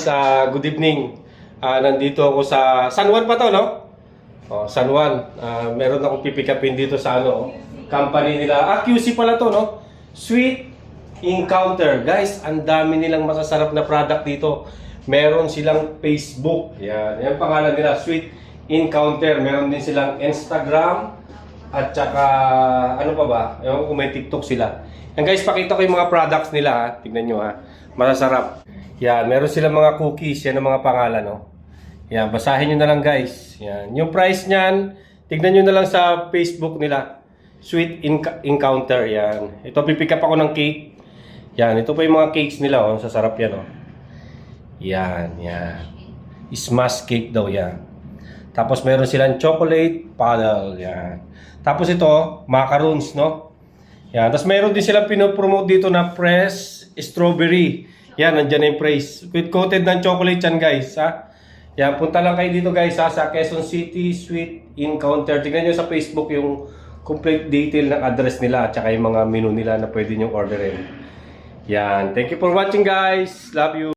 guys, good evening. Nandito ako sa San Juan pa to, no? San Juan. Meron akong pipikapin dito sa company nila. QC pala to, no? Sweet Encounter. Guys, ang dami nilang masasarap na product dito. Meron silang Facebook. Yan pangalan nila, Sweet Encounter. Meron din silang Instagram. At saka, ano pa ba? Ewan ko kung may TikTok sila. Yan guys, pakita ko yung mga products nila, ha. Tignan nyo, ha. Masasarap. Yan, meron silang mga cookies. Yan ang mga pangalan, no. Yan, basahin nyo na lang guys. Yan, yung price nyan, tignan nyo na lang sa Facebook nila. Sweet Encounter, yan. Ito, pipick up ako ng cake. Yan, ito pa yung mga cakes nila, oh. Sasarap yan, oh. Yan. Smash cake daw, yan. Tapos meron silang chocolate paddle, yan. Tapos ito, macaroons, no? Yan, tapos meron din silang pinopromote dito na fresh strawberry. Yan, nandyan na yung price. With coated ng chocolate yan, guys, ha? Yan, punta lang kayo dito, guys, ha? Sa Quezon City Sweet Encounter. Tignan nyo sa Facebook yung complete detail ng address nila at saka yung mga menu nila na pwede nyo orderin. Yan, thank you for watching, guys. Love you.